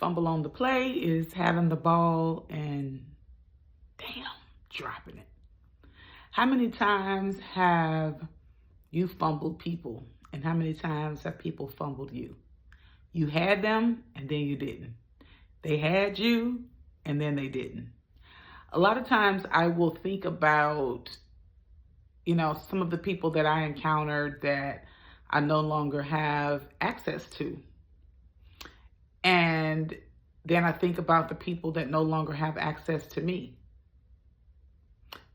Fumble on the play is having the ball and damn, dropping it. How many times have you fumbled people? And how many times have people fumbled you? You had them and then you didn't. They had you and then they didn't. A lot of times I will think about, some of the people that I encountered that I no longer have access to. And then I think about the people that no longer have access to me.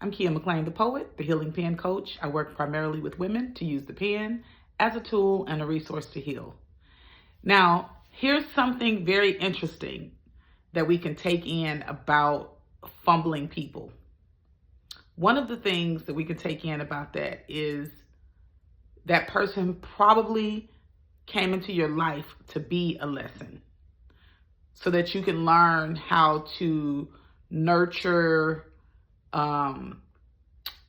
I'm Kia McLean, the poet, the healing pen coach. I work primarily with women to use the pen as a tool and a resource to heal. Now, here's something very interesting that we can take in about fumbling people. One of the things that we can take in about that is that person probably came into your life to be a lesson so that you can learn how to nurture,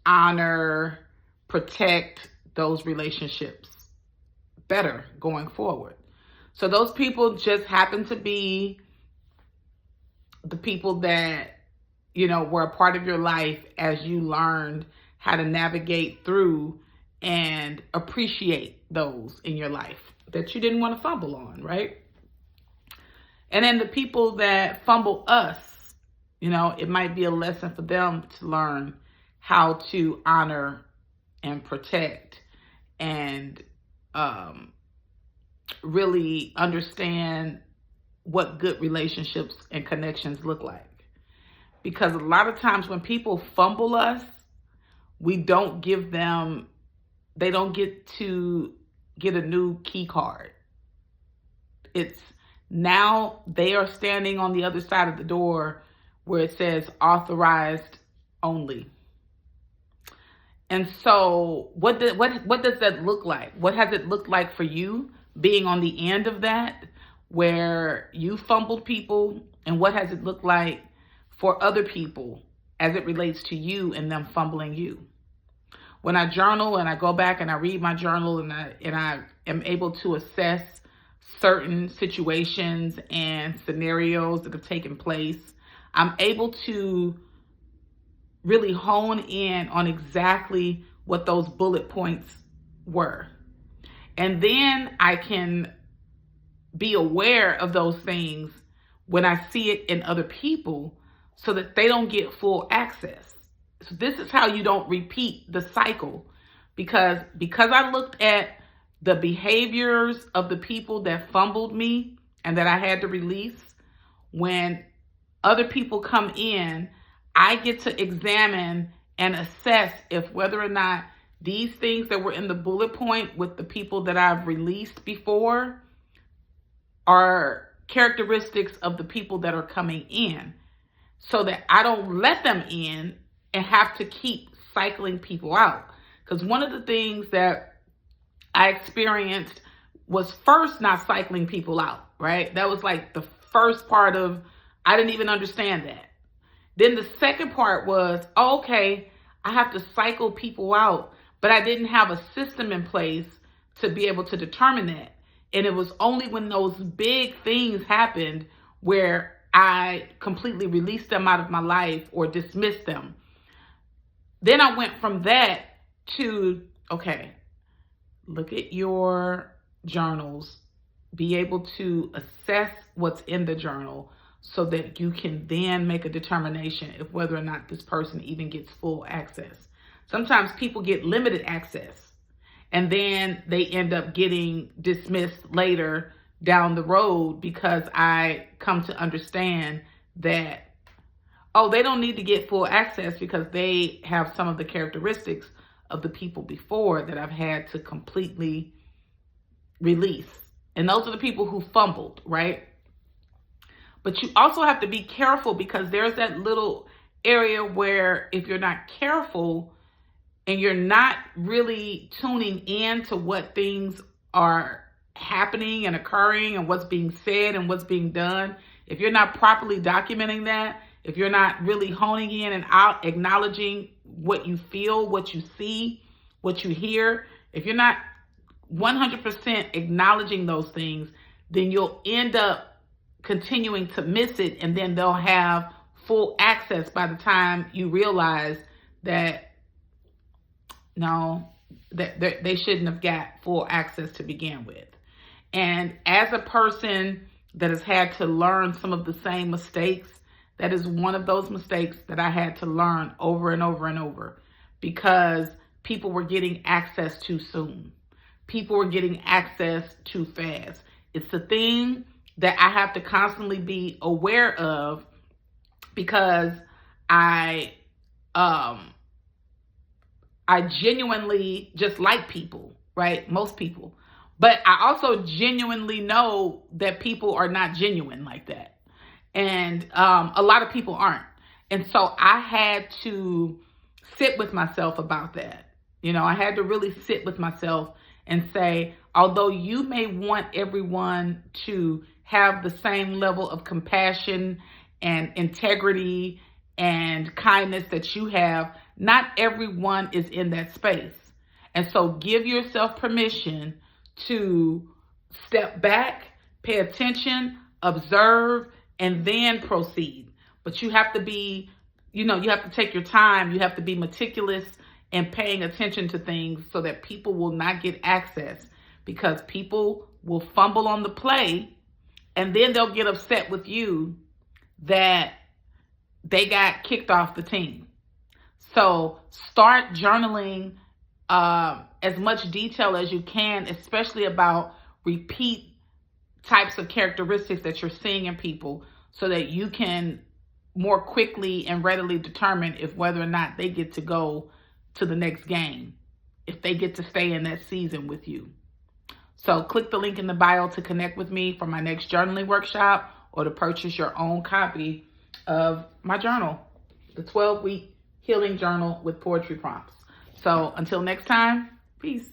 honor, protect those relationships better going forward. So those people just happen to be the people that, were a part of your life as you learned how to navigate through and appreciate those in your life that you didn't want to fumble on, right? And then the people that fumble us, it might be a lesson for them to learn how to honor and protect and really understand what good relationships and connections look like. Because a lot of times when people fumble us, they don't get to get a new key card. It's now they are standing on the other side of the door where it says authorized only. And so what does that look like? What has it looked like for you being on the end of that where you fumbled people? And what has it looked like for other people as it relates to you and them fumbling you? When I journal and I go back and I read my journal and I am able to assess certain situations and scenarios that have taken place, I'm able to really hone in on exactly what those bullet points were. And then I can be aware of those things when I see it in other people so that they don't get full access. So this is how you don't repeat the cycle, because I looked at the behaviors of the people that fumbled me and that I had to release. When other people come in, I get to examine and assess if whether or not these things that were in the bullet point with the people that I've released before are characteristics of the people that are coming in, so that I don't let them in and have to keep cycling people out. Because one of the things that I experienced was first not cycling people out, right? That was like the first part of, I didn't even understand that. Then the second part was, okay, I have to cycle people out, but I didn't have a system in place to be able to determine that. And it was only when those big things happened where I completely released them out of my life or dismissed them. Then I went from that to, okay, look at your journals, be able to assess what's in the journal so that you can then make a determination of whether or not this person even gets full access. Sometimes people get limited access and then they end up getting dismissed later down the road because I come to understand that, they don't need to get full access because they have some of the characteristics of the people before that I've had to completely release. And those are the people who fumbled, right? But you also have to be careful, because there's that little area where if you're not careful and you're not really tuning in to what things are happening and occurring and what's being said and what's being done, if you're not properly documenting that, if you're not really honing in and out, acknowledging what you feel, what you see, what you hear, if you're not 100% acknowledging those things, then you'll end up continuing to miss it, and then they'll have full access by the time you realize that no, that they shouldn't have got full access to begin with. And as a person that has had to learn some of the same mistakes, that is one of those mistakes that I had to learn over and over and over, because people were getting access too soon. People were getting access too fast. It's a thing that I have to constantly be aware of, because I genuinely just like people, right? Most people. But I also genuinely know that people are not genuine like that. And a lot of people aren't. And so I had to sit with myself about that. I had to really sit with myself and say, although you may want everyone to have the same level of compassion and integrity and kindness that you have, not everyone is in that space. And so give yourself permission to step back, pay attention, observe, and then proceed. But you have to be, you have to take your time. You have to be meticulous in paying attention to things so that people will not get access, because people will fumble on the play and then they'll get upset with you that they got kicked off the team. So start journaling as much detail as you can, especially about repeat types of characteristics that you're seeing in people, so that you can more quickly and readily determine if whether or not they get to go to the next game, if they get to stay in that season with you. So click the link in the bio to connect with me for my next journaling workshop, or to purchase your own copy of my journal, the 12-week healing journal with poetry prompts. So until next time, peace.